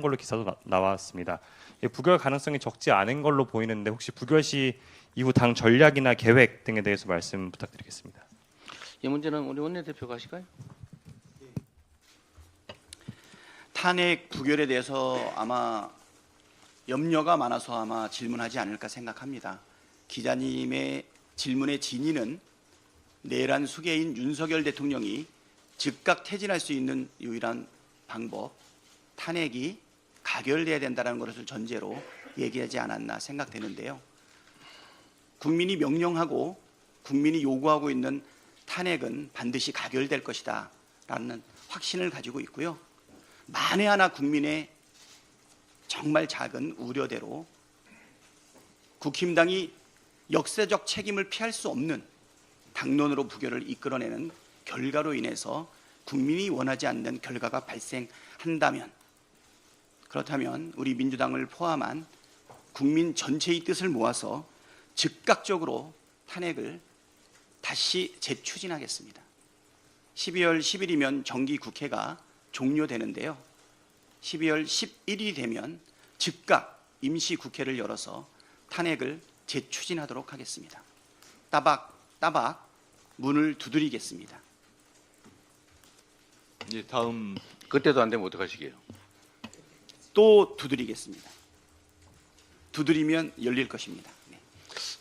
걸로 기사도 나왔습니다. 부결 가능성이 적지 않은 걸로 보이는데 혹시 부결 시 이후 당 전략이나 계획 등에 대해서 말씀 부탁드리겠습니다. 이 문제는 우리 원내대표가 하실까요? 탄핵 부결에 대해서 아마 염려가 많아서 아마 질문하지 않을까 생각합니다. 기자님의 질문의 진위는 내란 수괴인 윤석열 대통령이 즉각 퇴진할 수 있는 유일한 방법, 탄핵이 가결돼야 된다는 것을 전제로 얘기하지 않았나 생각되는데요. 국민이 명령하고 국민이 요구하고 있는 탄핵은 반드시 가결될 것이다 라는 확신을 가지고 있고요. 만에 하나 국민의 정말 작은 우려대로 국힘당이 역사적 책임을 피할 수 없는 당론으로 부결을 이끌어내는 결과로 인해서 국민이 원하지 않는 결과가 발생한다면, 그렇다면 우리 민주당을 포함한 국민 전체의 뜻을 모아서 즉각적으로 탄핵을 다시 재추진하겠습니다. 12월 10일이면 정기국회가 종료되는데요. 12월 11일이 되면 즉각 임시국회를 열어서 탄핵을 재추진하도록 하겠습니다. 따박따박 문을 두드리겠습니다. 이제 다음 그때도 안 되면 어떡하시게요? 또 두드리겠습니다. 두드리면 열릴 것입니다.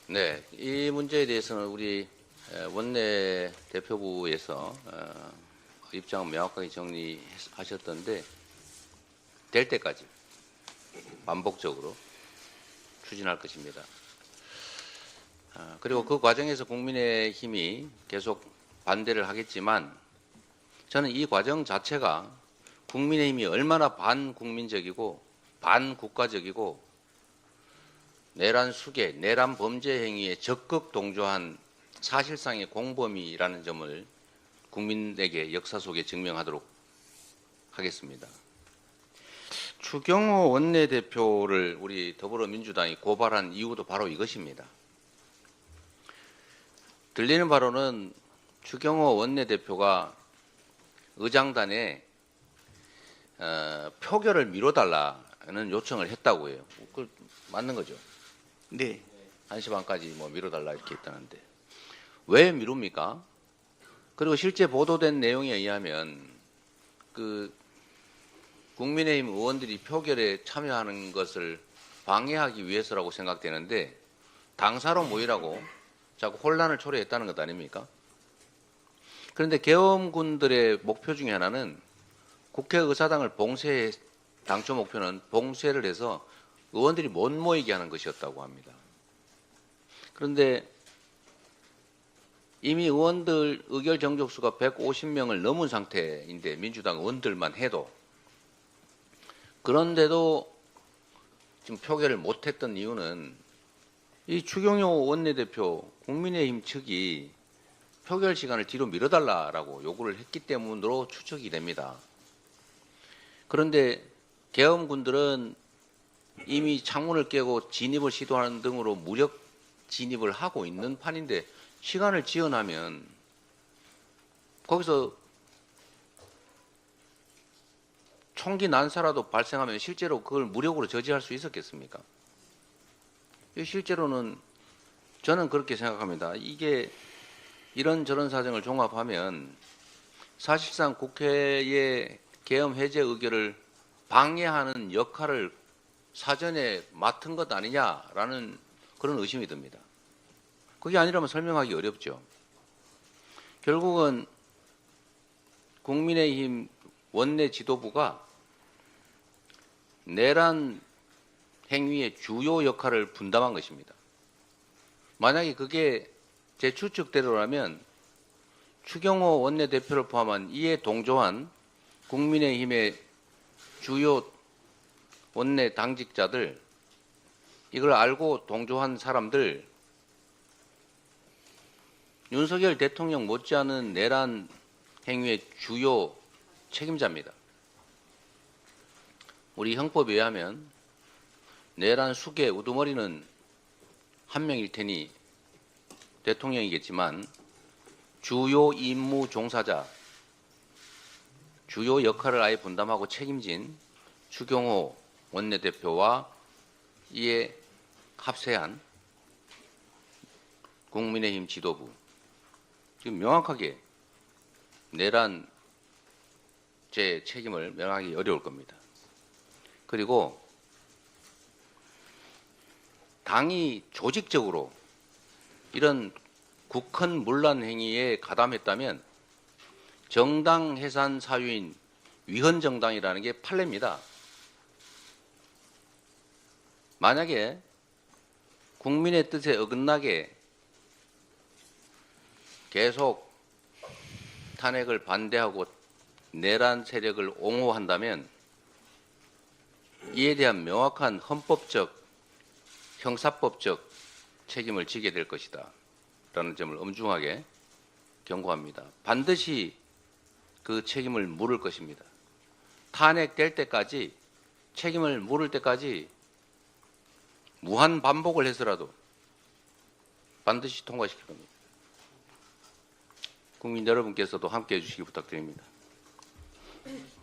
네, 이 문제에 대해서는 우리 원내 대표부에서 입장을 명확하게 정리하셨던데 될 때까지 반복적으로 추진할 것입니다. 그리고 그 과정에서 국민의힘이 계속 반대를 하겠지만 저는 이 과정 자체가 국민의힘이 얼마나 반국민적이고 반국가적이고 내란 수괴, 내란 범죄 행위에 적극 동조한 사실상의 공범이라는 점을 국민에게 역사 속에 증명하도록 하겠습니다. 추경호 원내대표를 우리 더불어민주당이 고발한 이유도 바로 이것입니다. 들리는 바로는 추경호 원내대표가 의장단에 표결을 미뤄달라는 요청을 했다고 해요. 그 맞는 거죠? 네. 1시 반까지 뭐 미뤄달라 이렇게 했다는데 왜 미룹니까? 그리고 실제 보도된 내용에 의하면 그 국민의힘 의원들이 표결에 참여하는 것을 방해하기 위해서라고 생각되는데 당사로 모이라고 자꾸 혼란을 초래했다는 것 아닙니까? 그런데 계엄군들의 목표 중에 하나는 국회의사당을 봉쇄해 당초 목표는 봉쇄를 해서 의원들이 못 모이게 하는 것이었다고 합니다. 그런데 이미 의원들 의결 정족수가 150명을 넘은 상태인데 민주당 의원들만 해도 그런데도 지금 표결을 못했던 이유는 이 추경호 원내대표 국민의힘 측이 표결 시간을 뒤로 미뤄달라라고 요구를 했기 때문으로 추측이 됩니다. 그런데 계엄군들은 이미 창문을 깨고 진입을 시도하는 등으로 무력 진입을 하고 있는 판인데 시간을 지연하면 거기서 총기 난사라도 발생하면 실제로 그걸 무력으로 저지할 수 있었겠습니까? 실제로는 저는 그렇게 생각합니다. 이게 이런저런 사정을 종합하면 사실상 국회의 계엄 해제 의결을 방해하는 역할을 사전에 맡은 것 아니냐라는 그런 의심이 듭니다. 그게 아니라면 설명하기 어렵죠. 결국은 국민의힘 원내 지도부가 내란 행위의 주요 역할을 분담한 것입니다. 만약에 그게 제 추측대로라면 추경호 원내대표를 포함한 이에 동조한 국민의힘의 주요 원내 당직자들, 이걸 알고 동조한 사람들, 윤석열 대통령 못지않은 내란 행위의 주요 책임자입니다. 우리 형법에 의하면 내란 수괴 우두머리는 한 명일 테니 대통령이겠지만 주요 임무 종사자, 주요 역할을 아예 분담하고 책임진 추경호 원내대표와 이에 합세한 국민의힘 지도부 지금 명확하게 내란 제 책임을 명하기 어려울 겁니다. 그리고 당이 조직적으로 이런 국헌 문란 행위에 가담했다면 정당 해산 사유인 위헌정당이라는 게 판례입니다. 만약에 국민의 뜻에 어긋나게 계속 탄핵을 반대하고 내란 세력을 옹호한다면 이에 대한 명확한 헌법적, 형사법적 책임을 지게 될 것이다 라는 점을 엄중하게 경고합니다. 반드시 그 책임을 물을 것입니다. 탄핵될 때까지, 책임을 물을 때까지 무한 반복을 해서라도 반드시 통과시킬 겁니다. 국민 여러분께서도 함께해 주시기 부탁드립니다.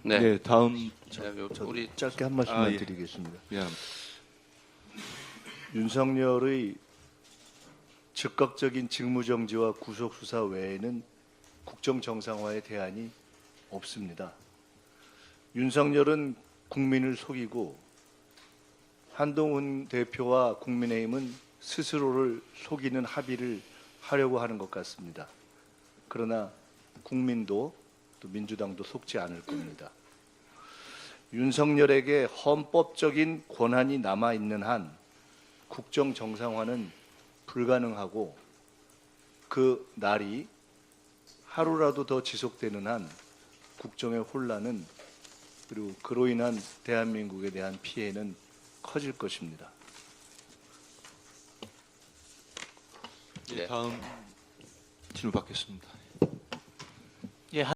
네, 네, 다음 우리 짧게 한 말씀만 예. 드리겠습니다. 미안합니다. 윤석열의 즉각적인 직무정지와 구속수사 외에는 국정정상화의 대안이 없습니다. 윤석열은 국민을 속이고 한동훈 대표와 국민의힘은 스스로를 속이는 합의를 하려고 하는 것 같습니다. 그러나 국민도 또 민주당도 속지 않을 겁니다. 윤석열에게 헌법적인 권한이 남아있는 한 국정 정상화는 불가능하고 그 날이 하루라도 더 지속되는 한 국정의 혼란은 그리고 그로 인한 대한민국에 대한 피해는 커질 것입니다. 네. 다음 질문 받겠습니다.